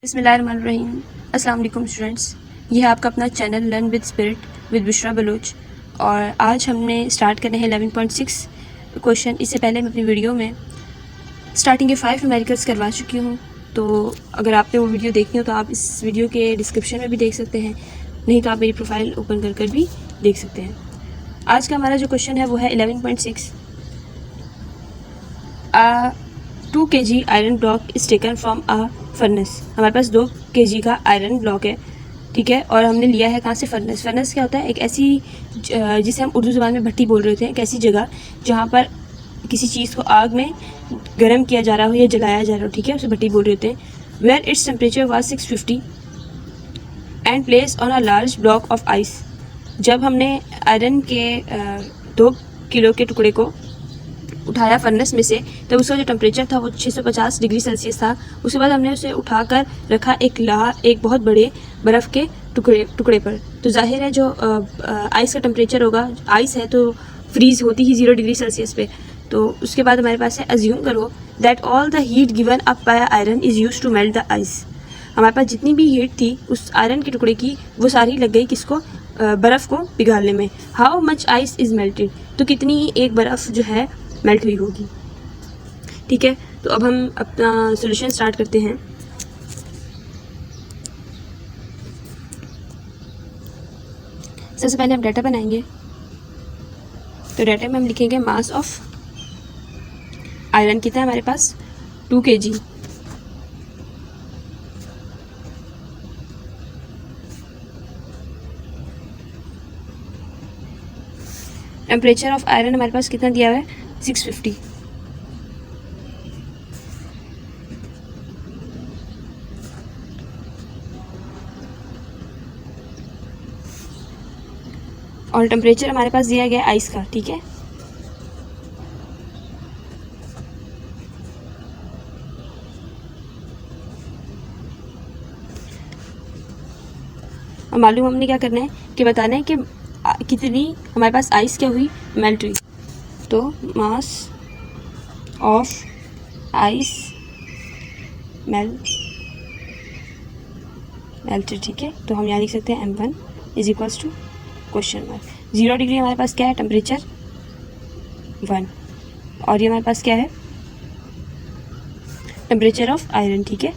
बिस्मिल्लाहिर्रहमानिर्रहीम। अस्सलाम वालेकुम स्टूडेंट्स, ये है आपका अपना channel learn with spirit with Bushra Baloch. और आज हमने स्टार्ट करने हैं 11.6 क्वेश्चन। इससे पहले मैं अपनी वीडियो में स्टार्टिंग के 5 न्यूमेरिकल्स करवा चुकी हूँ, तो अगर आपने वो वीडियो देखनी हो तो आप इस वीडियो के डिस्क्रिप्शन में भी देख सकते हैं, नहीं तो आप मेरी प्रोफाइल ओपन कर भी देख सकते हैं। आज का हमारा जो क्वेश्चन है वो है 11.6। 2 kg iron block is taken from a furnace. हमारे पास 2 kg का आयरन ब्लॉक है, ठीक है, और हमने लिया है कहाँ से? फर्नेस। फर्नेस क्या होता है? एक ऐसी जिसे हम उर्दू ज़बान में भट्टी बोल रहे थे, एक ऐसी जगह जहाँ पर किसी चीज़ को आग में गर्म किया जा रहा हो या जलाया जा रहा हो, ठीक है, उसे भट्टी बोल रहे होते हैं। Where it's temperature was 650 and place on a large block of ice. जब हमने आयरन के 2 किलो के टुकड़े को उठाया फर्नेस में से, तो उसका जो टेम्परेचर था वो 650 डिग्री सेल्सियस था। उसके बाद हमने उसे उठाकर रखा एक बहुत बड़े बर्फ़ के टुकड़े पर। तो जाहिर है जो आइस का टेम्परेचर होगा, आइस है तो फ्रीज़ होती ही 0 डिग्री सेल्सियस पे। तो उसके बाद हमारे पास है अज्यूम करो that all the heat given up by iron is use to melt the ice. हमारे पास जितनी भी हीट थी उस आयरन के टुकड़े की, वो सारी लग गई किसको? बर्फ़ को पिघालने में। How much ice is melted, तो कितनी एक बर्फ़ जो है मेल्ट हुई होगी, ठीक है। तो अब हम अपना सॉल्यूशन स्टार्ट करते हैं। सबसे पहले हम डाटा बनाएंगे। तो डाटा में हम लिखेंगे मास ऑफ आयरन कितना है हमारे पास? 2 kg। टेम्परेचर ऑफ आयरन हमारे पास कितना दिया हुआ है? 650। और टेम्परेचर हमारे पास दिया गया आइस का, ठीक है। और मालूम हमने क्या करना है कि बताना है कि कितनी हमारे पास आइस क्या हुई? मेल्ट हुई। तो मास ऑफ आइस मेल्टेड, ठीक है। तो हम यहाँ लिख सकते हैं M1 is equals to question mark 0 degree. हमारे पास क्या है? टेम्परेचर 1। और ये हमारे पास क्या है? टेम्परेचर ऑफ आयरन, ठीक है।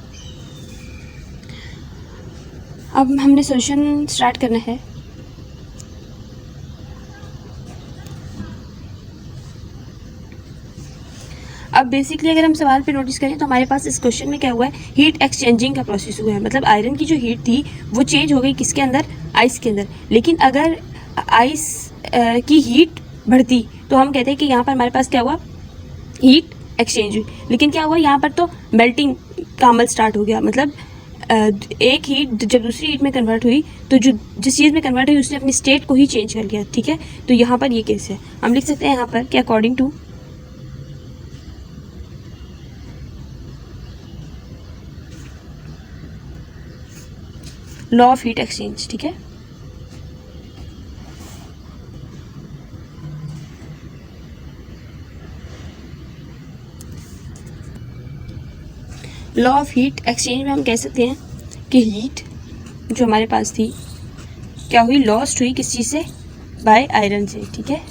अब हमने सॉल्यूशन स्टार्ट करना है। अब बेसिकली अगर हम सवाल पे नोटिस करें तो हमारे पास इस क्वेश्चन में क्या हुआ है? हीट एक्सचेंजिंग का प्रोसेस हुआ है। मतलब आयरन की जो हीट थी वो चेंज हो गई किसके अंदर? आइस के अंदर। लेकिन अगर आइस की हीट बढ़ती तो हम कहते हैं कि यहाँ पर हमारे पास क्या हुआ? हीट एक्सचेंज हुई। लेकिन क्या हुआ यहाँ पर? तो मेल्टिंग का अमल स्टार्ट हो गया। मतलब एक हीट जब दूसरी हीट में कन्वर्ट हुई तो जो जिस चीज़ में कन्वर्ट हुई उसने अपनी स्टेट को ही चेंज कर लिया, ठीक है। तो यहाँ पर ये केस है। हम लिख सकते हैं यहाँ पर कि according to law of heat exchange, ठीक है। लॉ ऑफ हीट एक्सचेंज में हम कह सकते हैं कि हीट जो हमारे पास थी क्या हुई? लॉस्ट हुई किस चीज़ से? बाय आयरन से, ठीक है।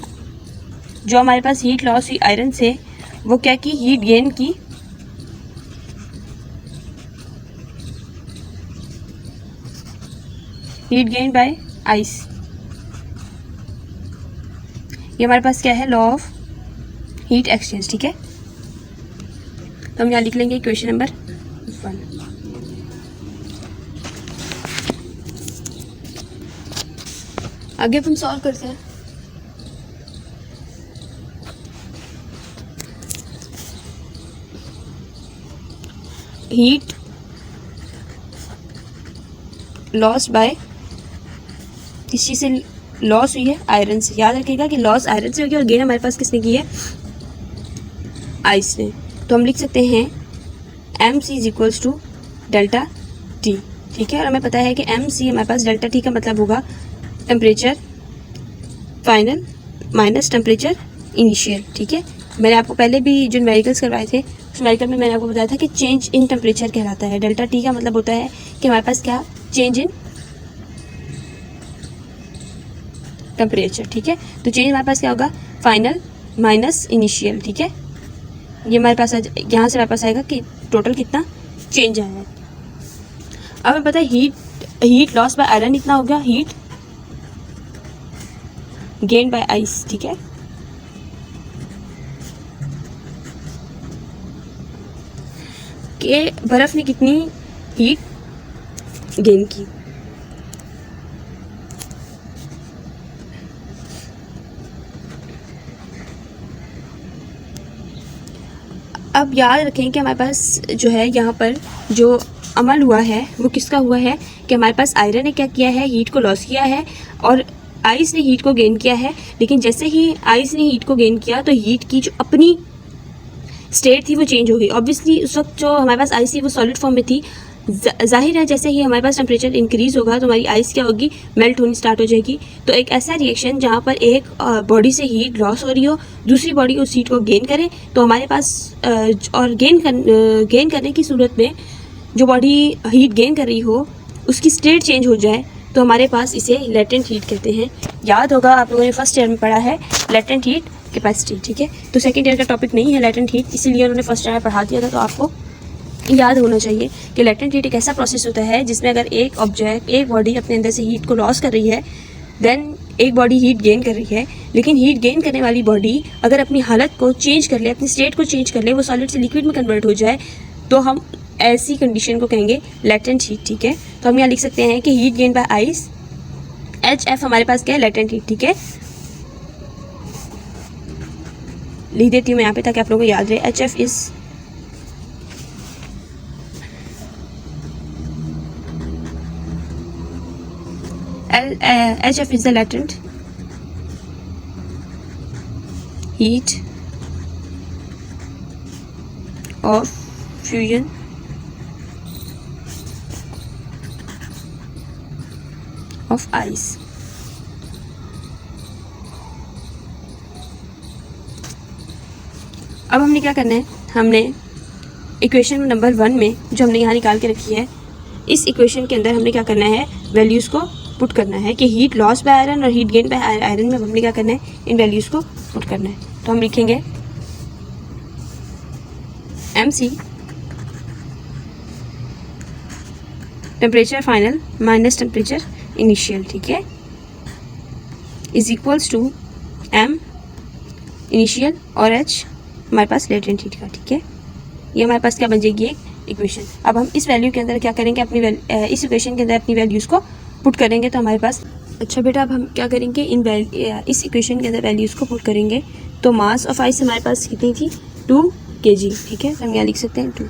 जो हमारे पास हीट लॉस हुई आयरन से, वो क्या की? हीट गेन की हीट गेन बाय आइस। ये हमारे पास क्या है? लॉ ऑफ हीट एक्सचेंज, ठीक है। तो हम यहाँ लिख लेंगे क्वेश्चन नंबर 1। आगे अब हम सॉल्व करते हैं। हीट लॉस बाय, किस चीज़ से लॉस हुई है? आयरन से। याद रखिएगा कि लॉस आयरन से हो गया और गेन हमारे पास किसने की है? आइस ने। तो हम लिख सकते हैं MC is equals to delta T, ठीक है। और हमें पता है कि MC हमारे पास डेल्टा T का मतलब होगा temperature final minus temperature initial, ठीक है। मैंने आपको पहले भी जो न्यूमेरिकल्स करवाए थे न्यूमेरिकल में मैंने आपको बताया था कि चेंज इन टेम्परेचर कहलाता है। डेल्टा टी का मतलब होता है कि हमारे पास क्या, चेंज इन टेम्परेचर, ठीक है। तो चेंज हमारे पास क्या होगा, फाइनल माइनस इनिशियल, ठीक है। ये हमारे पास यहाँ से हमारे पास आएगा कि टोटल कितना चेंज आया है। अब हमें पता है हीट लॉस बाय आयरन इतना हो गया, हीट गेन बाय आइस, ठीक है। कि बर्फ ने कितनी हीट गेन की। अब याद रखें कि हमारे पास जो है यहाँ पर जो अमल हुआ है वो किसका हुआ है कि हमारे पास आयरन ने क्या किया है, हीट को लॉस किया है और आइस ने हीट को गेन किया है। लेकिन जैसे ही आइस ने हीट को गेन किया तो हीट की जो अपनी स्टेट थी वो चेंज हो गई। ऑब्वियसली उस वक्त जो हमारे पास आइस थी वो सॉलिड फॉर्म में थी। जाहिर है जैसे ही हमारे पास टेम्परेचर इंक्रीज़ होगा तो हमारी आइस क्या होगी, मेल्ट होनी स्टार्ट हो जाएगी। तो एक ऐसा रिएक्शन जहाँ पर एक बॉडी से हीट लॉस हो रही हो, दूसरी बॉडी उस हीट को गेन करे, तो हमारे पास और गेन करने की सूरत में जो बॉडी हीट गेन कर रही हो उसकी स्टेट चेंज हो जाए तो हमारे पास इसे लेटेंट हीट कहते हैं। याद होगा आप लोगों ने फर्स्ट ईयर में पढ़ा है लेटेंट हीट कैपेसिटी, ठीक है। तो सेकेंड ईयर का टॉपिक नहीं है लेटेंट हीट, इसीलिए उन्होंने फर्स्ट ईयर में पढ़ा दिया था। तो आपको याद होना चाहिए कि लेटेंट हीट एक ऐसा प्रोसेस होता है जिसमें अगर एक ऑब्जेक्ट, एक बॉडी अपने अंदर से हीट को लॉस कर रही है, देन एक बॉडी हीट गेन कर रही है। लेकिन हीट गेन करने वाली बॉडी अगर अपनी हालत को चेंज कर ले, अपनी स्टेट को चेंज कर ले, वो सॉलिड से लिक्विड में कन्वर्ट हो जाए, तो हम ऐसी कंडीशन को कहेंगे लेटेंट हीट, ठीक है। तो हम यहाँ लिख सकते हैं कि heat gain by ice, HF हमारे पास क्या है, लेटेंट हीट, ठीक है। लिख देती हूँ मैं यहाँ पे ताकि आप लोगों को याद रहे। HF is HF is the latent heat of fusion of ice. अब हमने क्या करना है, हमने इक्वेशन नंबर 1 में जो हमने यहाँ निकाल के रखी है, इस इक्वेशन के अंदर हमने क्या करना है, वैल्यूज़ को पुट करना है कि हीट लॉस बाय आयरन और हीट गेन बाय आयरन में हमने क्या करना है, इन वैल्यूज़ को पुट करना है। तो हम लिखेंगे MC temperature final minus temperature initial, ठीक है, is equals to M initial और H हमारे पास लेटेंट हीट का, ठीक है। ये हमारे पास क्या बन जाएगी, एक इक्वेशन। अब हम इस वैल्यू के अंदर क्या करेंगे, अपनी इस इक्वेशन के अंदर अपनी वैल्यूज़ को पुट करेंगे। तो हमारे पास, अच्छा बेटा, अब हम क्या करेंगे, इस इक्वेशन के अंदर वैल्यूज़ को पुट करेंगे। तो मास ऑफ आइस हमारे पास कितनी थी, 2 kg, ठीक है। तो हम यहाँ लिख सकते हैं 2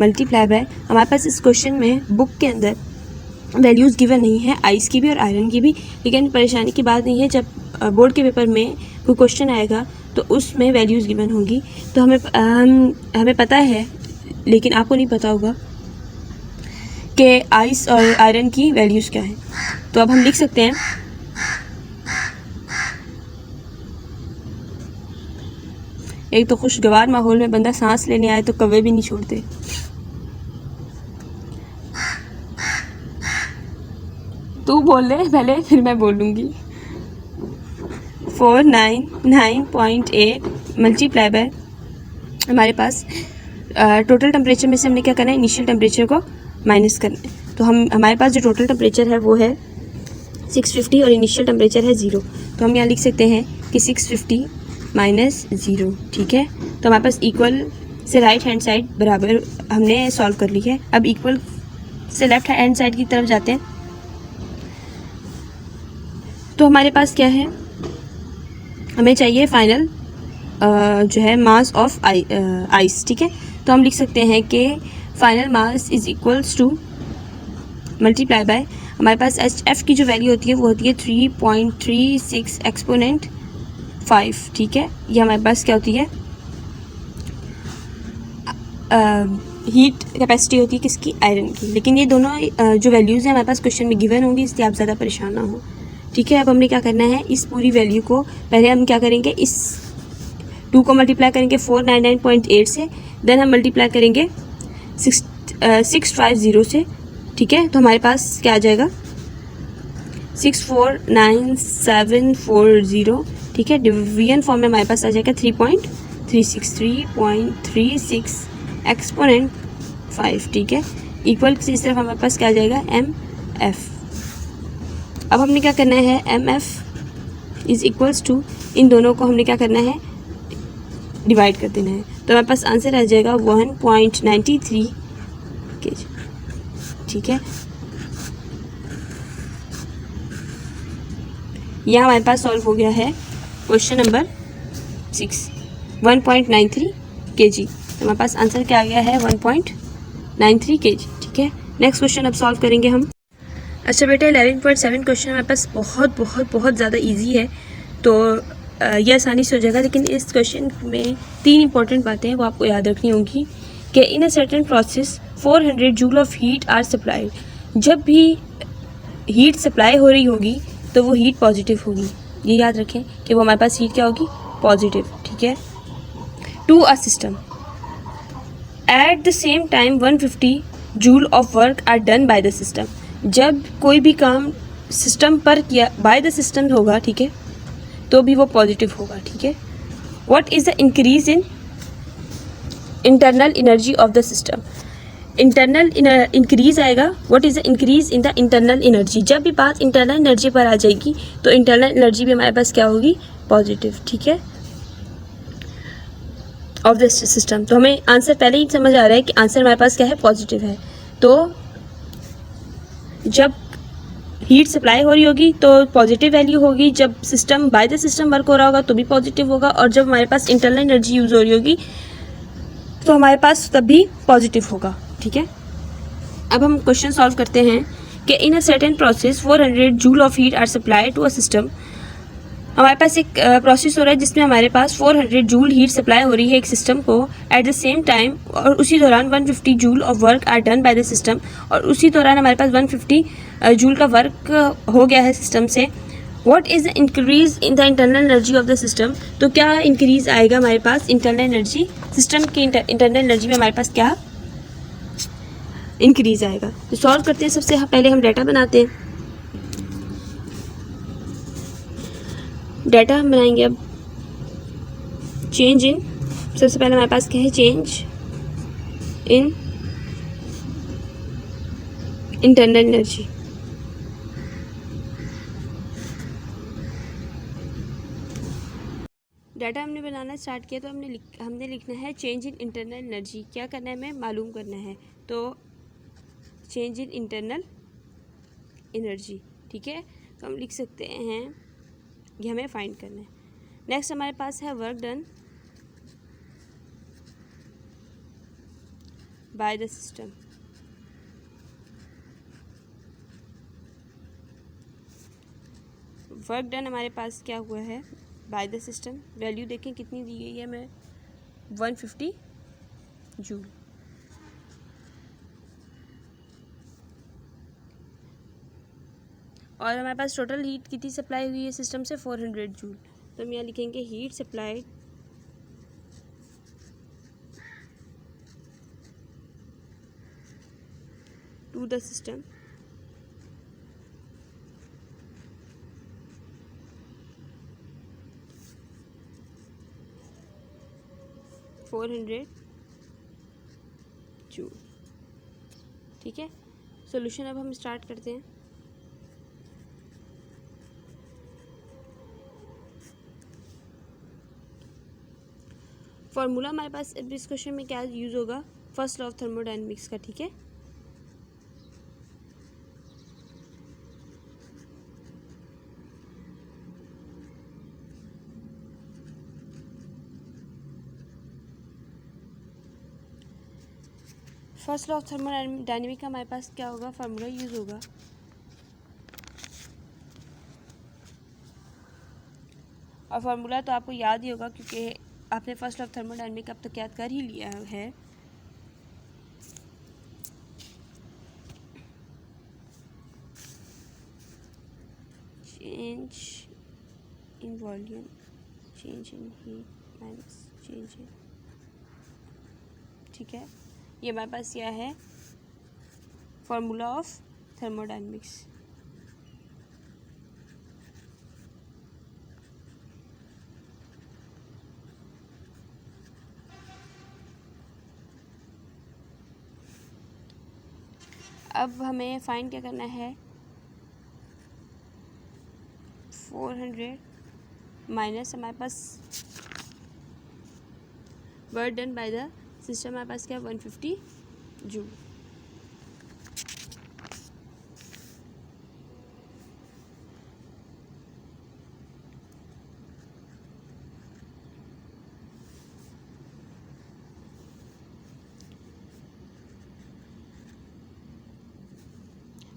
मल्टीप्लाई बाय, हमारे पास इस क्वेश्चन में बुक के अंदर वैल्यूज़ गिवन नहीं है, आइस की भी और आयरन की भी। लेकिन परेशानी की बात नहीं है, जब बोर्ड के पेपर में कोई क्वेश्चन आएगा तो उसमें वैल्यूज़ गिवन होगी। तो हमें पता है, लेकिन आपको नहीं पता होगा कि आइस और आयरन की वैल्यूज़ क्या हैं। तो अब हम लिख सकते हैं एक तो खुशगवार माहौल में बंदा सांस लेने आए तो कौवे भी नहीं छोड़ते। तू बोल ले पहले, फिर मैं बोलूँगी। 499.8 मल्टीप्लाई बाय, हमारे पास टोटल टेम्परेचर में से हमने क्या करना है, इनिशियल टेम्परेचर को माइनस करना है। तो हमारे पास जो टोटल टेम्परेचर है वो है 650 और इनिशियल टेम्परेचर है 0। तो हम यहाँ लिख सकते हैं कि 650 माइनस 0, ठीक है। तो हमारे पास इक्वल से राइट हैंड साइड बराबर हमने सॉल्व कर ली है। अब इक्वल से लेफ्ट हैंड साइड की तरफ जाते हैं। तो हमारे पास क्या है, हमें चाहिए फाइनल जो है मास ऑफ आइस, ठीक है। तो हम लिख सकते हैं कि final mass is equals to multiply by, हमारे पास HF की जो वैल्यू होती है वो होती है 3.36 एक्सपोनेंट 5, ठीक है। ये हमारे पास क्या होती है, हीट कैपेसिटी होती है किसकी, आयरन की। लेकिन ये दोनों जो वैल्यूज़ हैं हमारे पास क्वेश्चन में गिवन होंगी, इसलिए आप ज़्यादा परेशान ना हो, ठीक है। अब हमने क्या करना है, इस पूरी वैल्यू को पहले हम क्या करेंगे, इस 2 को मल्टीप्लाई करेंगे 499.8 से, देन हम मल्टीप्लाई करेंगे 650 से, ठीक है। तो हमारे पास क्या आ जाएगा 649,740, ठीक है। डिवीजन फॉर्म में हमारे पास आ जाएगा 3.36 एक्सपोनेंट 5, ठीक है। इक्वल की इस तरफ हमारे पास क्या आ जाएगा MF। अब हमने क्या करना है MF इज इक्वल्स टू, इन दोनों को हमने क्या करना है डिवाइड कर देना है। तो हमारे पास आंसर आ जाएगा 1.93 kg, ठीक है। यह हमारे पास सॉल्व हो गया है क्वेश्चन नंबर 6, 1.93 kg। तो हमारे पास आंसर क्या आ गया है 1.93 kg, ठीक है। नेक्स्ट क्वेश्चन अब सॉल्व करेंगे हम। अच्छा बेटा 11.7 क्वेश्चन हमारे पास बहुत बहुत बहुत ज़्यादा इजी है, तो ये आसानी से हो जाएगा। लेकिन इस क्वेश्चन में 3 इंपॉर्टेंट बातें हैं वो आपको याद रखनी होंगी कि in a certain process 400 joule of heat are supplied. जब भी हीट सप्लाई हो रही होगी तो वो हीट पॉजिटिव होगी, ये याद रखें कि वो हमारे पास हीट क्या होगी पॉजिटिव, ठीक है। To a system at the same time 150 joule of work are done by the system. जब कोई भी काम सिस्टम पर किया बाय द सिस्टम होगा, ठीक है, तो भी वो पॉजिटिव होगा, ठीक है। What is the increase in internal energy of the system. Internal increase आएगा। What is the increase in the internal energy. जब भी बात इंटरनल एनर्जी पर आ जाएगी तो इंटरनल एनर्जी भी हमारे पास क्या होगी पॉजिटिव, ठीक है, ऑफ द सिस्टम। तो हमें आंसर पहले ही समझ आ रहा है कि आंसर हमारे पास क्या है पॉजिटिव है। तो जब हीट सप्लाई हो रही होगी तो पॉजिटिव वैल्यू होगी, जब system by the system work हो रहा होगा तो भी पॉजिटिव होगा, और जब हमारे पास इंटरनल एनर्जी यूज़ हो रही होगी तो हमारे पास तब भी पॉजिटिव होगा, ठीक है। अब हम क्वेश्चन सॉल्व करते हैं कि in a certain process 400 joule of heat are supply to a system. हमारे पास एक प्रोसेस हो रहा है जिसमें हमारे पास 400 जूल हीट सप्लाई हो रही है एक सिस्टम को एट द सेम टाइम, और उसी दौरान 150 joule of work are done by the system, और उसी दौरान हमारे पास 150 जूल का वर्क हो गया है सिस्टम से। What is the increase in the internal energy of the system. तो क्या इंक्रीज आएगा हमारे पास इंटरनल एनर्जी, सिस्टम की इंटरनल एनर्जी में हमारे पास क्या इंक्रीज आएगा। तो सॉल्व करते हैं। सबसे पहले हम डाटा बनाते हैं। डाटा हम बनाएंगे अब चेंज इन, सबसे पहले हमारे पास क्या है change in internal energy. Data हमने बनाना स्टार्ट किया तो हमने लिखना है चेंज इन इंटरनल एनर्जी। क्या करना है हमें मालूम करना है, तो चेंज इन इंटरनल एनर्जी, ठीक है। तो हम लिख सकते हैं ये हमें फाइंड करना है। नेक्स्ट हमारे पास है work done by the system. Work done हमारे पास क्या हुआ है बाय द सिस्टम। वैल्यू देखें कितनी दी गई है हमें 150 जूल। और हमारे पास टोटल हीट कितनी सप्लाई हुई है सिस्टम से 400 जूल। तो हम यहाँ लिखेंगे heat supplied to the system $400 joule, ठीक है। सॉल्यूशन अब हम स्टार्ट करते हैं। फॉर्मूला हमारे पास इस क्वेश्चन में क्या यूज़ होगा, फर्स्ट लॉ ऑफ थर्मोडायनेमिक्स का, ठीक है। फर्स्ट लॉ ऑफ थर्मोडायनेमिक का हमारे पास क्या होगा फार्मूला यूज़ होगा, और फार्मूला तो आपको याद ही होगा क्योंकि आपने फर्स्ट लॉ ऑफ थर्मोडायनेमिक अब तक याद कर ही लिया है। Change in volume, change in heat minus change in ठीक है, ये हमारे पास क्या है, फॉर्मूला ऑफ थर्मोडायनेमिक्स। अब हमें फाइंड क्या करना है, 400 माइनस हमारे पास work done by the system, हमारे पास क्या 150 जूल।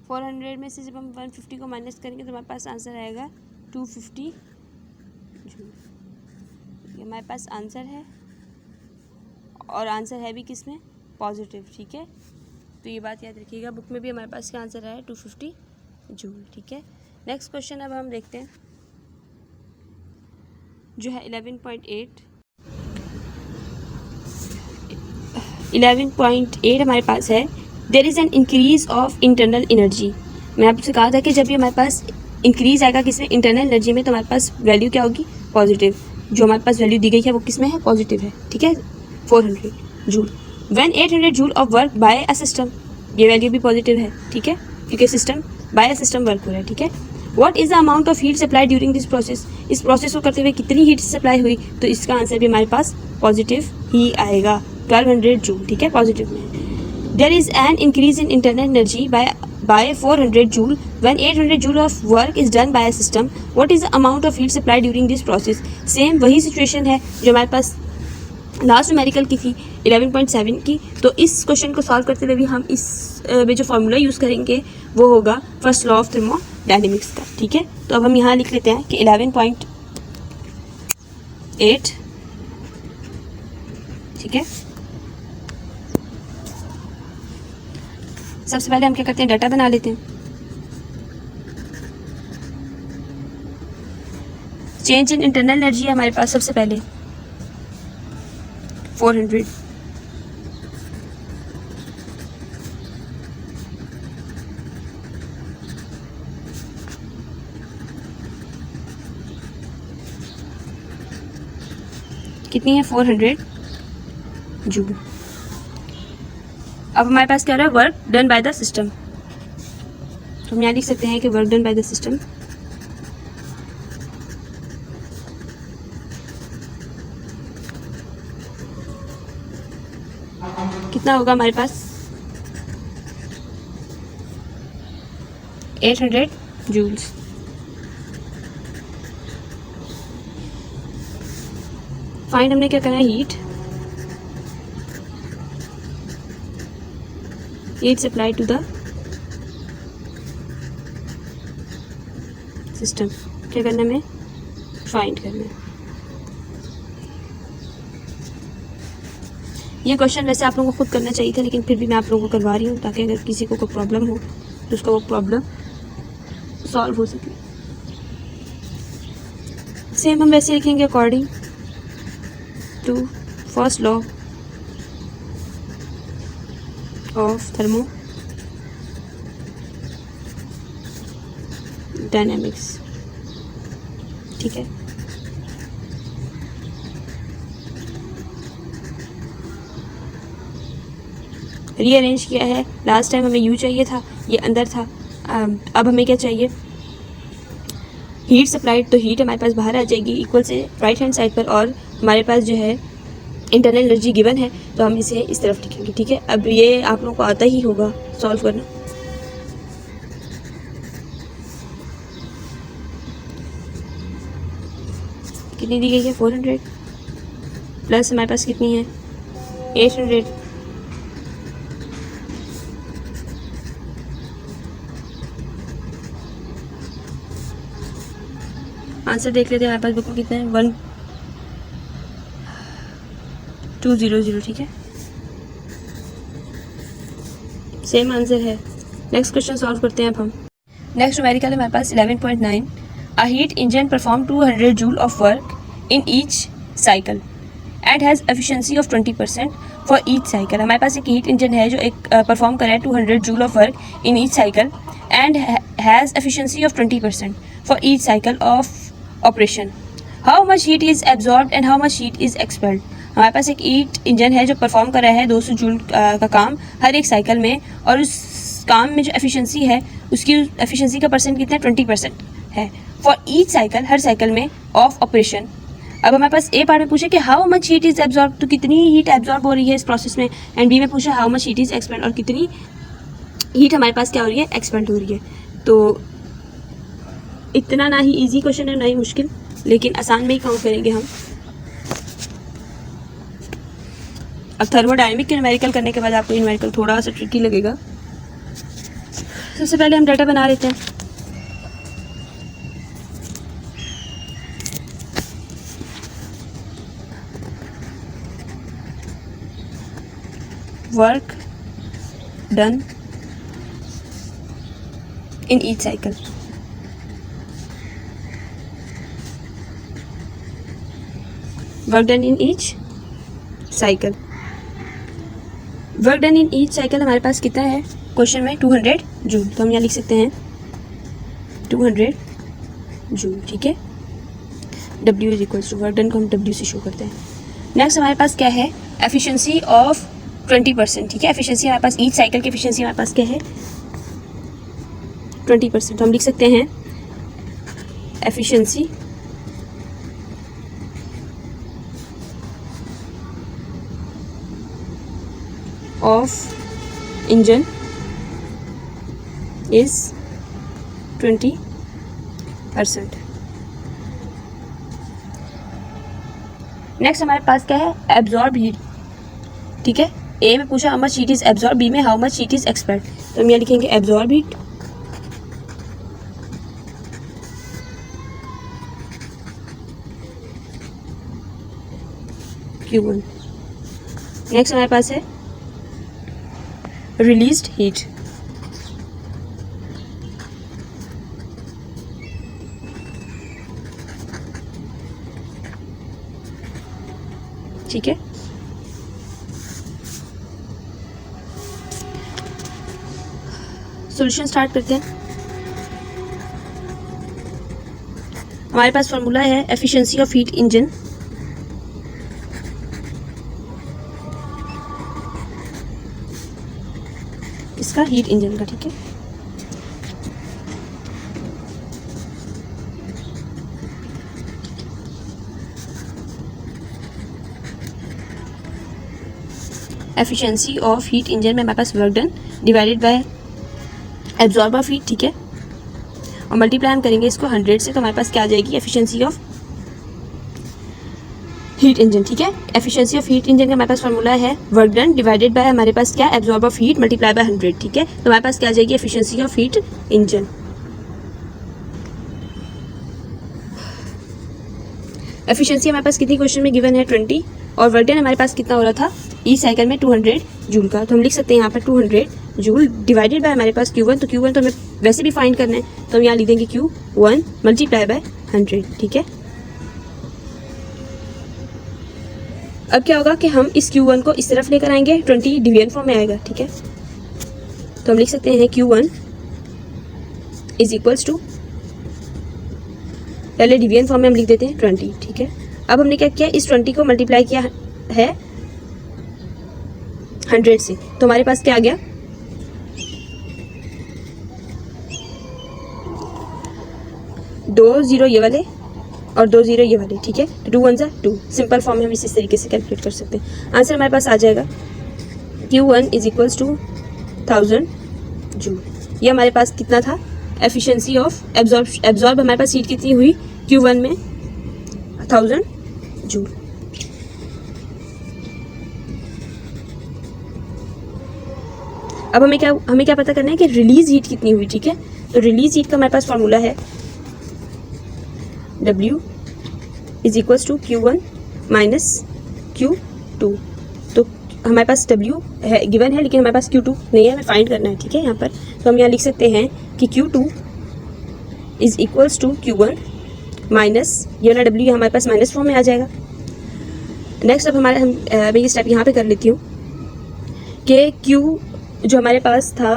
फोर 400 में से जब हम 150 को माइनस करेंगे तो हमारे पास आंसर आएगा 250 जूल। ये हमारे पास आंसर है, और आंसर है भी किस में, पॉजिटिव। ठीक है, तो ये बात याद रखिएगा, बुक में भी हमारे पास क्या आंसर है 250 जूल। ठीक है, नेक्स्ट क्वेश्चन अब हम देखते हैं जो है 11.8 हमारे पास है, there is an increase of internal energy. मैं आपसे कहा था कि जब भी हमारे पास इंक्रीज आएगा किसमें, इंटरनल एनर्जी में, तो हमारे पास वैल्यू क्या होगी, पॉजिटिव। जो हमारे पास वैल्यू दी गई है वो किस में है, पॉजिटिव है। ठीक है, 400 joule when 800 joule of work by a system, ये वैल्यू भी पॉजिटिव है। ठीक है, क्योंकि system by a system work हो रहा है। ठीक है, what is the amount of heat supply during this process, इस प्रोसेस को करते हुए कितनी हीट सप्लाई हुई, तो इसका आंसर भी हमारे पास पॉजिटिव ही आएगा, 1200 जूल। ठीक है, पॉजिटिव में। There is an increase in internal energy by 400 joule when 800 joule of work is done by a system, what is the amount of heat supplied during this process। Same वही situation है जो हमारे पास last numerical की थी 11.7 की। तो इस question को सॉल्व करते हुए भी हम इस में जो फॉर्मूला यूज़ करेंगे वो होगा फर्स्ट लॉ ऑफ थर्मोडायनेमिक्स का। ठीक है, तो अब हम यहाँ लिख लेते हैं कि 11.8, ठीक है। सबसे पहले हम क्या करते हैं, डाटा बना लेते हैं। चेंज इन इंटरनल एनर्जी है हमारे पास सबसे पहले 400, कितनी है 400 जूल। अब हमारे पास क्या रहा है, work done by the system, तो हम यहाँ लिख सकते हैं कि work done by the system कितना होगा हमारे पास 800 जूल्स। फाइंड हमने क्या करना है, heat supply to the system, क्या करना है, फाइंड करना है। ये क्वेश्चन वैसे आप लोगों को खुद करना चाहिए था, लेकिन फिर भी मैं आप लोगों को करवा रही हूँ ताकि अगर किसी को कोई प्रॉब्लम हो तो उसका वो प्रॉब्लम सॉल्व हो सके। सेम हम वैसे लिखेंगे according to first law of thermodynamics. ठीक है, रीअरेंज किया है। लास्ट टाइम हमें यू चाहिए था, ये अंदर था। अब हमें क्या चाहिए, हीट सप्लाइड, तो हीट हमारे पास बाहर आ जाएगी इक्वल से राइट हैंड साइड पर, और हमारे पास जो है इंटरनल एनर्जी गिवन है, तो हम इसे इस तरफ लिखेंगे। ठीक है, अब ये आप लोगों को आता ही होगा सॉल्व करना। कितनी दी गई है 400 प्लस हमारे पास कितनी है 800, आंसर देख लेते हैं हमारे पास बुक में कितना है 1200। ठीक है, सेम आंसर है। नेक्स्ट क्वेश्चन सॉल्व करते हैं अब हम। नेक्स्ट न्यूमेरिकल हमारे पास 11.9, अ heat engine perform 200 joule of work in each cycle and has efficiency of 20% for each cycle. हमारे पास एक हीट इंजन है जो एक परफॉर्म कर रहा है 200 joule of work in each cycle and has efficiency of 20% for each cycle of operation. How much heat is absorbed and how much heat is expelled. हमारे पास एक हीट इंजन है जो परफॉर्म कर रहा है 200 जूल का काम हर एक साइकिल में, और उस काम में जो एफिशिएंसी है उसकी एफिशिएंसी का परसेंट कितना है, 20% है for each cycle, her cycle में ऑफ ऑपरेशन। अब हमारे पास ए पार्ट में पूछे कि how much heat is absorb, तो कितनी हीट एब्जॉर्ब हो रही है इस प्रोसेस में, एंड बी में पूछा how much heat is expelled, और कितनी हीट हमारे पास क्या हो रही है, एक्सपेल्ड हो रही है। तो इतना ना ही इजी क्वेश्चन है ना ही मुश्किल, लेकिन आसान में ही काउंट करेंगे हम। अब थर्मोडायनेमिक के न्यूमेरिकल करने के बाद आपको न्यूमेरिकल थोड़ा सा ट्रिकी लगेगा। सबसे पहले हम डाटा बना लेते हैं। Work done in each cycle. Work done in each cycle. Work done in each cycle हमारे पास कितना है क्वेश्चन में, 200 जूल। तो हम यहाँ लिख सकते हैं 200 जूल, ठीक है। W is equals to work done को हम W से शो करते हैं। नेक्स्ट हमारे पास क्या है, एफिशिएंसी ऑफ 20%, ठीक है। एफिशिएंसी हमारे पास ईच साइकिल की एफिशिएंसी हमारे पास क्या है, 20%। तो हम लिख सकते हैं efficiency of engine is 20%। Next हमारे पास क्या है, एब्जॉर्ब हीट, ठीक है। ए में पूछा how much heat is absorb, B में how much heat is expelled. तो हम यहाँ लिखेंगे एब्जॉर्ब हीट Q1। नेक्स्ट हमारे पास है रिलीज्ड हीट, ठीक है। सॉल्यूशन स्टार्ट करते हैं। हमारे पास फॉर्मूला है एफिशिएंसी ऑफ हीट इंजन, इसका हीट इंजन का, ठीक है। एफिशिएंसी ऑफ हीट इंजन में हमारे पास work done divided by absorb of heat, ठीक है, और मल्टीप्लाई हम करेंगे इसको 100 से, तो हमारे पास क्या आ जाएगी, एफिशिएंसी ऑफ हीट इंजन, ठीक है। एफिशिएंसी ऑफ हीट इंजन का हमारे पास फॉर्मूला है वर्क डन डिवाइडेड बाय हमारे पास क्या, absorb of heat multiply by 100, ठीक है। तो हमारे पास क्या आ जाएगी, efficiency of heat engine. Efficiency हमारे पास कितनी क्वेश्चन में गिवन है, 20, और वर्क डन हमारे पास कितना हो रहा था ई साइकिल में 200 जूल का। तो हम लिख सकते हैं यहाँ पर 200 जूल डिवाइडेड बाय हमारे पास Q1, तो Q1 तो हमें वैसे भी फाइंड करना है, तो हम यहाँ लिख देंगे Q1 मल्टीप्लाई बाय 100, ठीक है। अब क्या होगा कि हम इस Q1 को इस तरफ लेकर आएंगे, 20 डिवीजन फॉर्म में आएगा, ठीक है। तो हम लिख सकते हैं Q1 इज इक्वल्स टू, पहले डिवीजन फॉर्म में हम लिख देते हैं 20, ठीक है। अब हमने क्या किया, इस 20 को मल्टीप्लाई किया है 100 से, तो हमारे पास क्या आ गया, 2 0 ये वाले और 2 0 ये वाले, ठीक है। तो 2 1 जा 2, सिंपल फॉर्म में हम इस तरीके से कैलकुलेट कर सकते हैं। आंसर हमारे पास आ जाएगा Q1 is equals to 1000 joule. ये हमारे पास कितना था, एफिशिएंसी ऑफ एब्जॉर्ब हमारे पास हीट कितनी हुई Q1 में, 1000 जूल। अब हमें क्या पता करना है कि रिलीज हीट कितनी हुई, ठीक है। तो रिलीज हीट का हमारे पास फॉर्मूला है W is equals to Q1 minus Q2। तो हमारे पास W है गिवन है, लेकिन हमारे पास Q2 नहीं है, हमें फाइंड करना है, ठीक है। यहाँ पर तो हम यहाँ लिख सकते हैं कि Q2 is equals to Q1 minus ये वाला W हमारे पास माइनस फॉर्म में आ जाएगा। नेक्स्ट अब मैं ये स्टेप यहाँ पे कर लेती हूँ कि Q जो हमारे पास था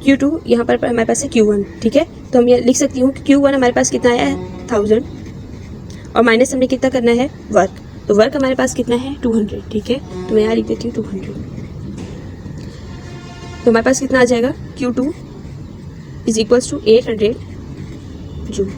Q2, यहाँ पर हमारे पास है Q1, ठीक है। तो हम ये लिख सकती हूँ कि Q1 हमारे पास कितना आया है 1000 और माइनस हमने कितना करना है वर्क, तो वर्क हमारे पास कितना है 200, ठीक है। तो मैं यहाँ लिख देती हूँ 200। तो हमारे पास कितना आ जाएगा Q2 is equals to 800 joule.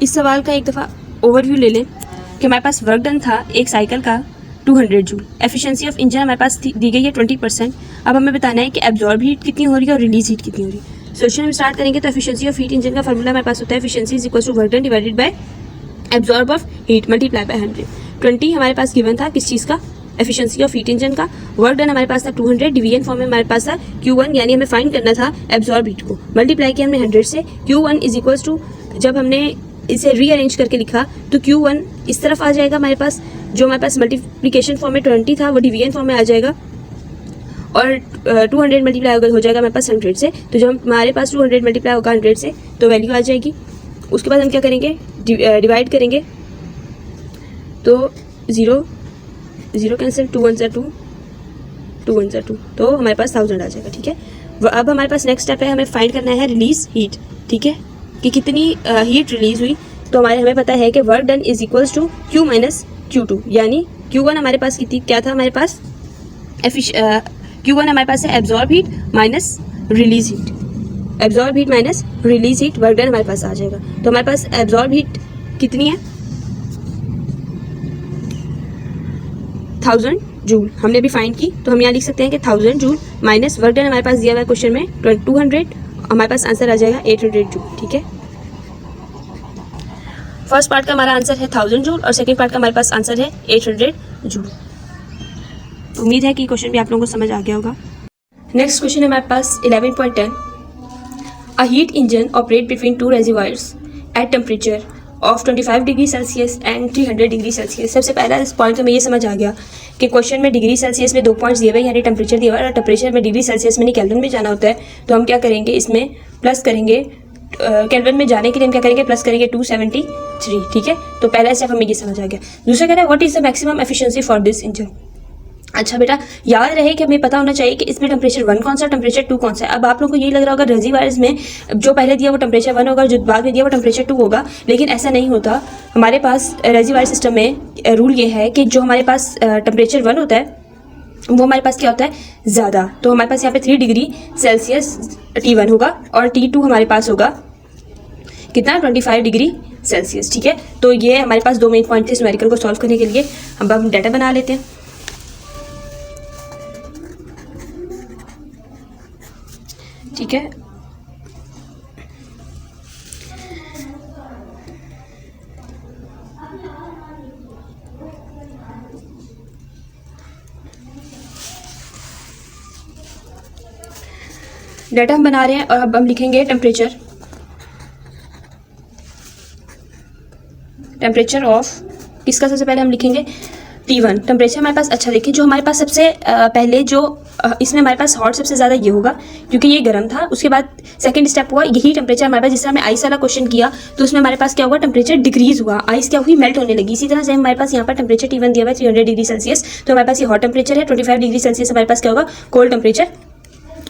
इस सवाल का एक दफ़ा ओवरव्यू ले लें कि हमारे पास वर्क डन था एक साइकिल का 200 जूल। एफिशिएंसी ऑफ इंजन हमारे पास दी गई है 20%। अब हमें बताना है कि एब्जॉर्ब हीट कितनी हो रही है और रिलीज हीट कितनी हो रही है। सोल्यूशन हम स्टार्ट करेंगे तो एफिशिएंसी ऑफ हीट इंजन का फॉर्मूला हमारे पास होता है efficiency is equal to work done divided by absorb of heat multiply by 100। 20 हमारे पास गिवन था किस चीज़ का, एफिशिएंसी ऑफ हीट इंजन का। वर्क डन हमारे पास था 200, डिवीजन फॉर्म में हमारे पास था Q1, यानी हमें फाइंड करना था एब्जॉर्ब हीट को। मल्टीप्लाई किया हमने 100 से। Q1 इज इक्वल्स टू, जब हमने इसे रीअरेंज करके लिखा तो Q1 इस तरफ आ जाएगा हमारे पास, जो हमारे पास मल्टीप्लिकेशन फॉर्म में 20 था वो डिवीजन फॉर्म में आ जाएगा और 200 मल्टीप्लाई हो जाएगा हमारे पास 100 से। तो जब हमारे पास 200 मल्टीप्लाई होगा 100 से तो वैल्यू आ जाएगी। उसके बाद हम क्या करेंगे, डिवाइड करेंगे तो 0 0 कैंसिल, 2 1 2, 2 1 2, तो हमारे पास 1000 आ जाएगा, ठीक है। अब हमारे पास नेक्स्ट स्टेप है, हमें फाइंड करना है रिलीज हीट, ठीक है, कि कितनी हीट रिलीज हुई। तो हमें पता है कि work done is equals to Q minus Q2, यानी Q1 हमारे पास कितनी, क्या था हमारे पास Q1 हमारे पास है absorb heat minus release heat. Absorb heat minus release heat, work done हमारे पास आ जाएगा। तो हमारे पास एब्जॉर्ब हीट कितनी है 1000 जूल हमने भी फाइंड की। तो हम यहाँ लिख सकते हैं कि 1000 जूल माइनस वर्क डन हमारे पास दिया हुआ है क्वेश्चन में 200, हमारे पास आंसर आ जाएगा 800 जूल, ठीक है। फर्स्ट पार्ट का हमारा आंसर है 1000 जूल और सेकंड पार्ट का हमारे पास आंसर है 800 जूल। उम्मीद है कि क्वेश्चन भी आप लोगों को समझ आ गया होगा। नेक्स्ट क्वेश्चन है हमारे पास 11.10। A heat engine operate between two reservoirs at temperature of 25 degree Celsius and 300 degree Celsius. सबसे पहला इस पॉइंट में ये समझ आ गया कि क्वेश्चन में डिग्री सेल्सियस में 2 पॉइंट्स दिए हुए, यानी टेम्परेचर दिया हुआ है और टेम्परेचर में डिग्री सेल्सियस में नहीं केल्विन में जाना होता है। तो हम क्या करेंगे, इसमें प्लस करेंगे, केल्विन में जाने के लिए हम क्या करेंगे, प्लस करेंगे 273, ठीक है। तो पहला स्टेप हमें ये समझ आ गया। दूसरा कह रहा है what is the maximum efficiency for this engine. अच्छा बेटा, याद रहे कि हमें पता होना चाहिए कि इसमें टेम्परेचर 1 कौन सा, टेम्परेचर 2 कौन सा है। अब आप लोगों को यही लग रहा होगा रेजर्वायर्स में जो पहले दिया वो टेम्परेचर 1 होगा और जो बाद में दिया वो टेम्परेचर 2 होगा, लेकिन ऐसा नहीं होता। हमारे पास रेजर्वायर सिस्टम में रूल ये है कि जो हमारे पास टेम्परेचर 1 होता है वो हमारे पास क्या होता है ज़्यादा। तो हमारे पास यहाँ पे 3 डिग्री सेल्सियस T1 होगा और T2 हमारे पास होगा कितना 25 डिग्री सेल्सियस, ठीक है। तो ये हमारे पास 2 मेन पॉइंट थे इस न्यूमेरिकल को सॉल्व करने के लिए। अब हम डाटा बना लेते हैं। ठीक है, डाटा हम बना रहे हैं और अब हम लिखेंगे टेम्परेचर ऑफ किसका, सबसे पहले हम लिखेंगे T1 टेम्परेचर हमारे पास। अच्छा देखिए, जो हमारे पास सबसे पहले जो इसमें हमारे पास हॉट सबसे ज़्यादा ये होगा क्योंकि ये गर्म था। उसके बाद सेकंड स्टेप हुआ यही टेम्परेचर हमारे पास, जिस तरह हमने आइस वाला क्वेश्चन किया तो उसमें हमारे पास क्या हुआ, टेम्परेचर डिक्रीज हुआ, आइस क्या हुई, मेल्ट होने लगी। इसी तरह से हमारे पास यहाँ पर टेम्परेचर T1 दिया हुआ है 300 डिग्री सेल्सियस, तो हमारे पास ये हॉट टेम्परेचर है। 25 डिग्री सेल्सियस हमारे पास क्या होगा, कोल्ड टेम्परेचर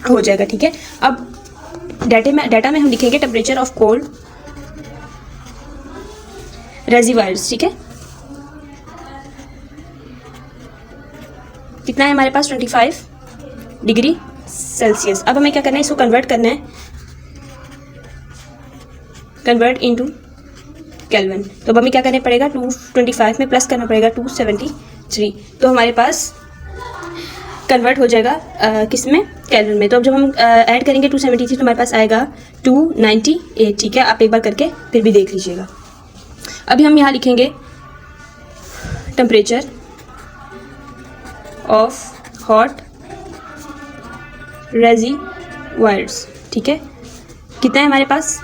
हो जाएगा, ठीक है। अब डाटा में हम लिखेंगे टेम्परेचर ऑफ कोल्ड रेजर्वायर्स, ठीक है। कितना है हमारे पास 25 डिग्री सेल्सियस। अब हमें क्या करना है, इसको कन्वर्ट करना है, कन्वर्ट इनटू केल्विन। तो अब हमें क्या करना पड़ेगा, 225 में प्लस करना पड़ेगा 273, तो हमारे पास कन्वर्ट हो जाएगा किस में, केल्विन में। तो अब जब हम ऐड करेंगे 273 तो हमारे पास आएगा 298, ठीक है। आप एक बार करके फिर भी देख लीजिएगा। अभी हम यहाँ लिखेंगे टेम्परेचर ऑफ हॉट रेजर्वायर्स, ठीक है। कितना है हमारे पास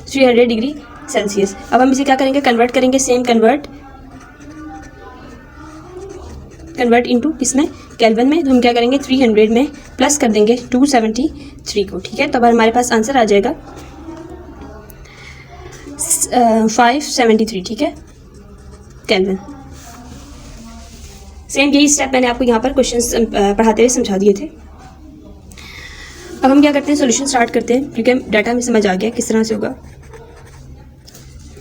300 डिग्री सेल्सियस। अब हम इसे क्या करेंगे, कन्वर्ट करेंगे, सेम कन्वर्ट कन्वर्ट इनटू किसमें, केल्विन में। तो हम क्या करेंगे 300 में प्लस कर देंगे 273 को, ठीक है। तो अब हमारे पास आंसर आ जाएगा 573, ठीक है, केल्विन। सेम यही स्टेप मैंने आपको यहाँ पर क्वेश्चंस पढ़ाते हुए समझा दिए थे। अब हम क्या करते हैं, सॉल्यूशन स्टार्ट करते हैं, क्योंकि डाटा में समझ आ गया किस तरह से होगा।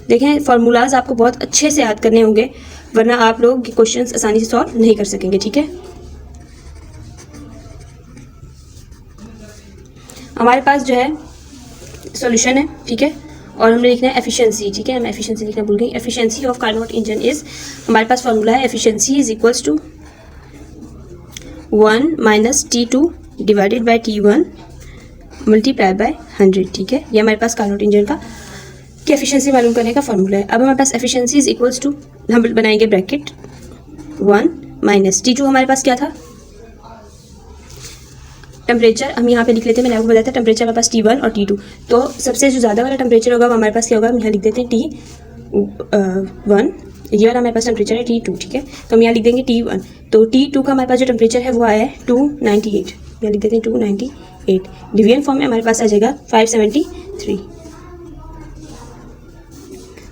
देखें फार्मूलाज आपको बहुत अच्छे से याद करने होंगे, वरना आप लोग क्वेश्चंस आसानी से सॉल्व नहीं कर सकेंगे, ठीक है। हमारे पास जो है सॉल्यूशन है, ठीक है, और हमने लिखना है एफिशिएंसी, ठीक है। हम एफिशिएंसी लिखना भूल गए। Efficiency of Carnot engine is, हमारे पास फार्मूला है efficiency is equals to 1 minus T2 divided by T1 multiply by 100, ठीक है। ये हमारे पास कार्नोट इंजन का की एफिशिएंसी मालूम करने का फार्मूला है। अब हमारे पास एफिशिएंसी इज इक्वल्स टू, हम बनाएंगे ब्रैकेट 1 माइनस T2 हमारे पास क्या था, टेम्परेचर। हम यहाँ पे लिख लेते हैं, मैंने आपको बताया था टेम्परेचर हमारे पास T1 और T2। तो सबसे जो ज़्यादा वाला टेम्परेचर होगा वो हमारे पास क्या होगा, हम यहाँ लिख देते हैं T1, ये वाला हमारे पास टेम्परेचर है T2, ठीक है। तो हम यहाँ लिख देंगे T1। तो T2 का हमारे पास जो टेम्परेचर है वो आया है 298, यहाँ लिख देते हैं 298। डिवीजन फॉर्म में हमारे पास आ जाएगा 573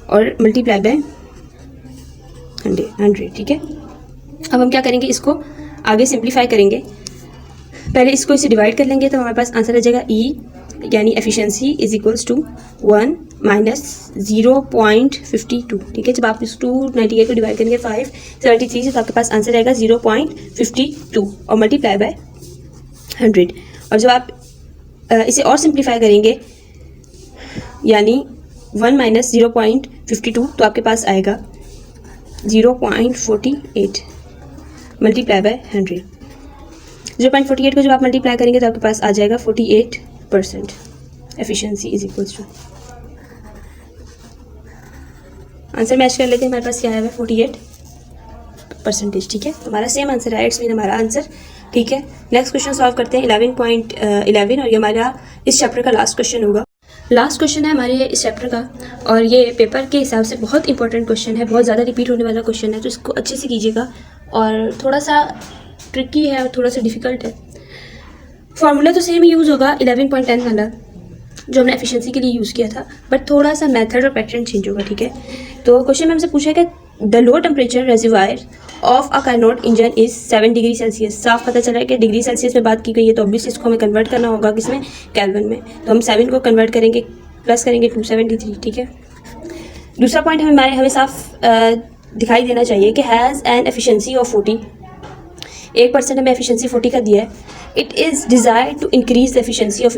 और मल्टीप्लाई बाय 100, ठीक है। अब हम क्या करेंगे, इसको आगे सिंप्लीफाई करेंगे। पहले इसको इसे डिवाइड कर लेंगे तो हमारे पास आंसर आ जाएगा E यानी efficiency is equals to 1 minus 0.52, ठीक है। जब आप इस 298 को डिवाइड करेंगे 573 से तो आपके पास आंसर आएगा 0.52 और मल्टीप्लाई बाय 100। और जब आप इसे और सिंप्लीफाई करेंगे यानी 1 माइनस 0.52 तो आपके पास आएगा 0.48 मल्टीप्लाई बाय 100। 0.48 को जब आप मल्टीप्लाई करेंगे तो आपके पास आ जाएगा 48%। Efficiency is equals to, answer match कर लेते हैं, हमारे पास क्या आया है 48%, ठीक है। हमारा सेम आंसर है, इट्स मीन हमारा आंसर, ठीक है। नेक्स्ट क्वेश्चन सॉल्व करते हैं 11.11 और ये हमारा इस चैप्टर का लास्ट क्वेश्चन होगा। लास्ट क्वेश्चन है हमारे इस चैप्टर का और ये पेपर के हिसाब से बहुत इंपॉर्टेंट क्वेश्चन है, बहुत ज़्यादा रिपीट होने वाला क्वेश्चन है, तो इसको अच्छे से कीजिएगा। और थोड़ा सा ट्रिकी है और थोड़ा सा डिफिकल्ट है। फार्मूला तो सेम ही यूज़ होगा 11.10 वाला जो हमने एफिशिएंसी के लिए यूज़ किया था, बट थोड़ा सा मेथड और पैटर्न चेंज होगा, ठीक है। तो क्वेश्चन में हमसे पूछा कि the low temperature reservoir of a Carnot engine is 7 degree Celsius. साफ पता चला है कि डिग्री सेल्सियस में बात की गई है, तो ऑब्वियसली इसको हमें कन्वर्ट करना होगा किसमें, केल्विन में। तो हम 7 को कन्वर्ट करेंगे, प्लस करेंगे 273, ठीक है। दूसरा पॉइंट हमें साफ दिखाई देना चाहिए कि हैज़ एन एफिशिएंसी ऑफ 40, 1% हमें एफिशिएंसी 40 का दिया है। It is desire to increase the efficiency of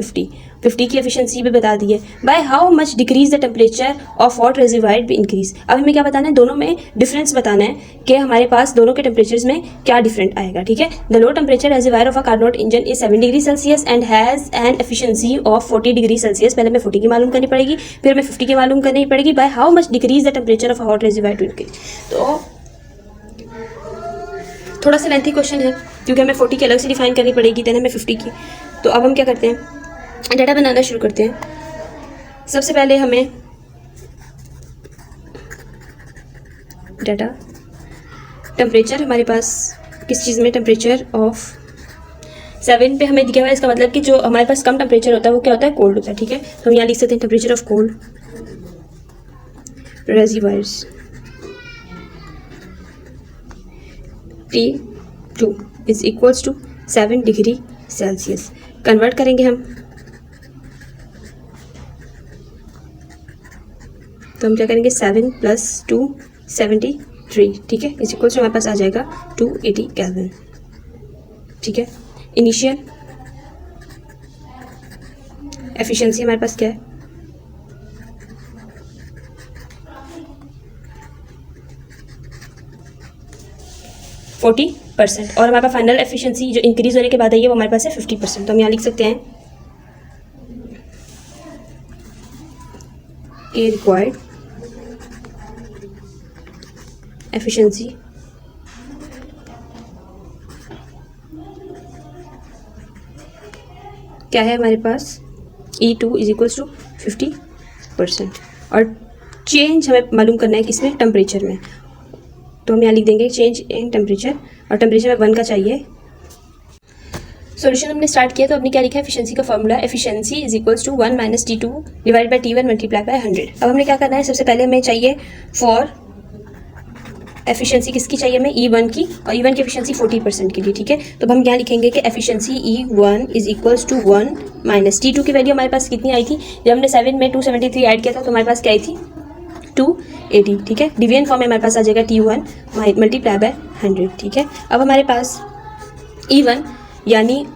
50 की एफिशिएंसी भी बता दी है। By how much decrease the temperature of hot reservoir भी इंक्रीज। अब हमें क्या बताना है, दोनों में डिफरेंस बताना है कि हमारे पास दोनों के टेम्परेचर्स में क्या डिफरेंट आएगा, ठीक है। The low temperature reservoir of a Carnot engine is 7 degree Celsius and has an efficiency of 40 degree Celsius. पहले हमें 40 की मालूम करनी पड़ेगी, फिर हमें 50 की मालूम करनी पड़ेगी। By how much decrease the temperature of a hot reservoir to increase. तो थोड़ा सा लेंथी क्वेश्चन है क्योंकि हमें 40 की अलग से डिफाइन करनी पड़ेगी, देन हमें 50 की। तो अब हम क्या करते हैं, डाटा बनाना शुरू करते हैं। सबसे पहले हमें डाटा टेम्परेचर, हमारे पास किस चीज़ में टेम्परेचर ऑफ 7 पे हमें दिया हुआ है। इसका मतलब कि जो हमारे पास कम टेम्परेचर होता है वो क्या होता है, कोल्ड होता है, ठीक है। तो हम यहाँ लिख सकते हैं temperature of cold reservoirs T2 is equals to 7 degree Celsius. Convert करेंगे हम, तो हम क्या करेंगे 7 प्लस 273, ठीक है, इज इक्वल्स टू हमारे पास आ जाएगा 280 केल्विन, ठीक है। इनिशियल एफिशिएंसी हमारे पास क्या है, %40 और हमारे पास फाइनल एफिशिएंसी जो इंक्रीज होने के बाद आई है वो हमारे पास है 50%। तो हम यहाँ लिख सकते हैं कि रिक्वायर्ड एफिशिएंसी क्या है हमारे पास, E2 इज इक्वल्स टू 50% और चेंज हमें मालूम करना है किसमें, टेम्परेचर में। तो हम यहाँ लिख देंगे चेंज इन टेम्परेचर, और टेम्परेचर में 1 का चाहिए। सॉल्यूशन हमने स्टार्ट किया तो हमने क्या लिखा है, एफिशिएंसी का formula, efficiency is equals to 1 minus T2 divide by T1 multiply by 100। अब हमने क्या करना है, सबसे पहले हमें चाहिए फॉर एफिशिएंसी किसकी चाहिए हमें, E1 की, और E1 की एफिशिएंसी 40% के लिए, ठीक है। तो हम यहाँ लिखेंगे कि efficiency E1 is equals to 1 minus T2 की वैल्यू हमारे पास कितनी आई थी, जब हमने 7 में 273 ऐड किया था तो हमारे पास क्या आई थी 280, ठीक है। डिवीजन फॉर्म में हमारे पास आ जाएगा T1 मल्टीप्लाई बाय 100, ठीक है। अब हमारे पास E1 यानी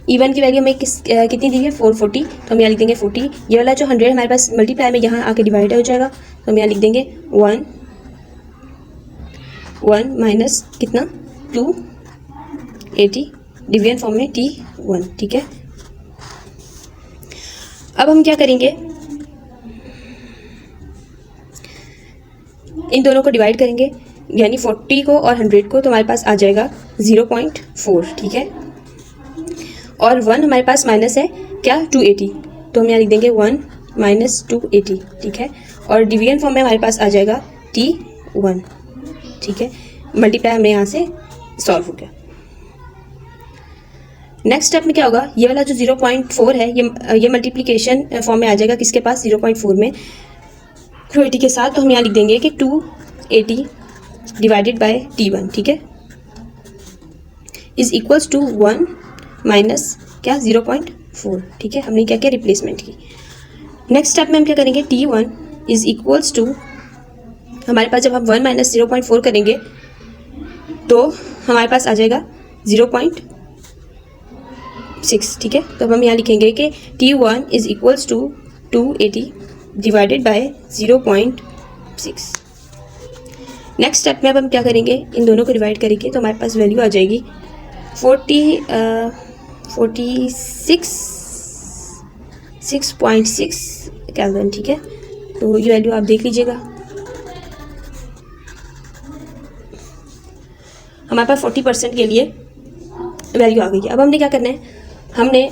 E1 की वैल्यू हमें कितनी दी है 440, तो हम यहाँ लिख देंगे 40। ये वाला जो 100 हमारे पास मल्टीप्लाई में यहाँ आके डिवाइड हो जाएगा, तो हम यहाँ लिख देंगे 1 माइनस कितना 280, डिवीजन फॉर्म में T1, ठीक है। अब हम क्या करेंगे, इन दोनों को डिवाइड करेंगे, यानी 40 को और 100 को, तो हमारे पास आ जाएगा 0.4, ठीक है। और 1 हमारे पास माइनस है क्या 280, तो हम यहाँ लिख देंगे 1 माइनस 280, ठीक है। और डिवीजन फॉर्म में हमारे पास आ जाएगा T1, ठीक है। मल्टीप्लाई हमें यहाँ से सॉल्व हो गया। नेक्स्ट स्टेप में क्या होगा, ये वाला जो 0.4 है ये मल्टीप्लिकेशन फॉर्म में आ जाएगा किसके पास 0.4 में 280 के साथ, तो हम यहाँ लिख देंगे कि 280 डिवाइडेड बाय T1, ठीक है, इज इक्वल्स टू 1 माइनस क्या 0.4, ठीक है। हमने क्या किया रिप्लेसमेंट की। नेक्स्ट स्टेप में हम क्या करेंगे, T1 इज इक्वल्स टू, हमारे पास जब हम 1 माइनस 0.4 करेंगे तो हमारे पास आ जाएगा 0.6, ठीक है। तो अब हम यहाँ लिखेंगे कि T1 is equals to 280 divided by 0.6। Next step में अब हम क्या करेंगे, इन दोनों को डिवाइड करेंगे तो हमारे पास वैल्यू आ जाएगी 6.6 केल्विन, ठीक है। तो ये वैल्यू आप देख लीजिएगा, हमारे पास 40% के लिए वैल्यू आ गई है। अब हमने क्या करना है, हमने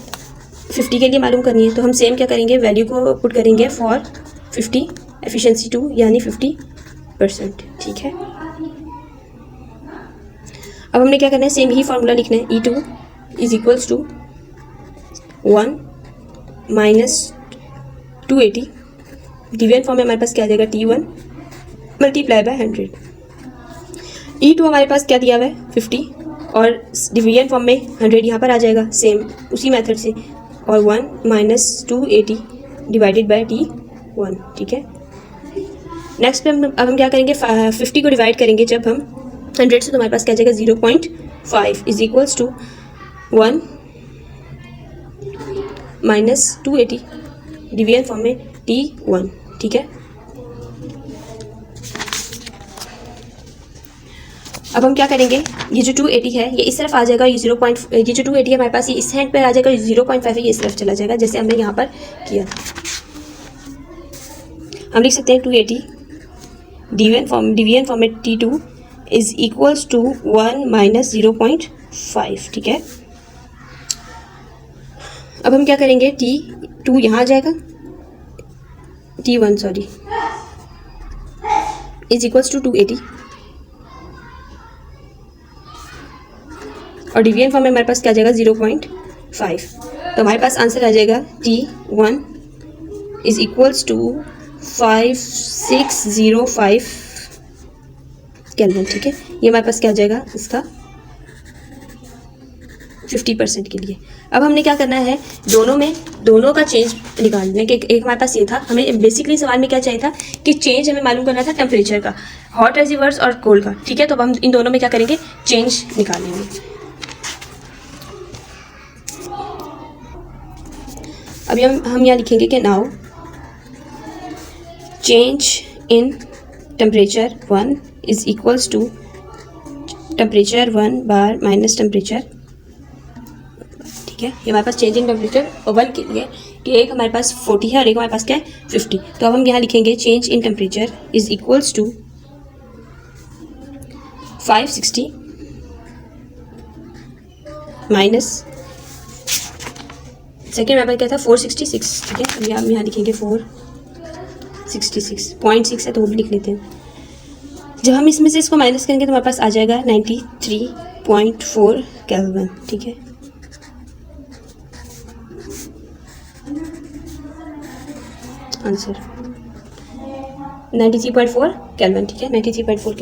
50 के लिए मालूम करनी है, तो हम सेम क्या करेंगे, वैल्यू को पुट करेंगे फॉर 50 एफिशिएंसी 2 यानी 50%, ठीक है। अब हमने क्या करना है, सेम ही फॉर्मूला लिखना है, E2 is equals to 1 minus 280, division form में हमारे पास क्या आ जाएगा T1 मल्टीप्लाई बाय 100। E2 हमारे पास क्या दिया हुआ है 50, और डिवीजन फॉर्म में 100 यहाँ पर आ जाएगा सेम उसी मेथड से, और 1 माइनस 280 डिवाइडेड बाय T1, ठीक है। नेक्स्ट पे अब हम क्या करेंगे, 50 को डिवाइड करेंगे जब हम 100 से, तो हमारे पास क्या जाएगा 0.5 is equals to 1 minus 280 division form में T1, ठीक है। अब हम क्या करेंगे, ये जो 280 है ये इस तरफ आ जाएगा, ये जो 280 है हमारे पास ये इस हैंड पर आ जाएगा, 0.5 है ये इस तरफ चला जाएगा, जैसे हमने यहाँ पर किया था। हम लिख सकते हैं 280 डिवीजन फॉर्म में T2 is equals to 1 minus 0.5, ठीक है। अब हम क्या करेंगे, T2 यहाँ आ जाएगा, T1 sorry is equals to 280, और डिवीजन फॉर्म में हमारे पास क्या आ जाएगा 0.5, तो हमारे पास आंसर आ जाएगा T1 is equals to 5605 kelvin, ठीक है। ये हमारे पास क्या आ जाएगा इसका 50% के लिए। अब हमने क्या करना है, दोनों का चेंज निकालने के, एक हमारे पास ये था, हमें बेसिकली सवाल में क्या चाहिए था कि चेंज हमें मालूम करना था टेम्परेचर का, हॉट रिवर्स और कोल्ड का, ठीक है। तो अब हम इन दोनों में क्या करेंगे, चेंज निकालेंगे। अभी हम यहाँ लिखेंगे कि now change in temperature 1 is equals to temperature 1 bar minus temperature, ठीक है। ये हमारे पास चेंज इन टेम्परेचर 1 के लिए कि एक हमारे पास 40 है और एक हमारे पास क्या है 50, तो अब हम यहाँ लिखेंगे change in temperature is equals to 560 minus second हमारे पास क्या था 466, ठीक है। अभी हम यहाँ लिखेंगे 466, 0.6 है तो वो भी लिख लेते हैं, जब हम इसमें से इसको माइनस करेंगे तो हमारे पास आ जाएगा 93.4 केल्विन। ठीक है, आंसर 93.4 केल्विन। ठीक है, 93.4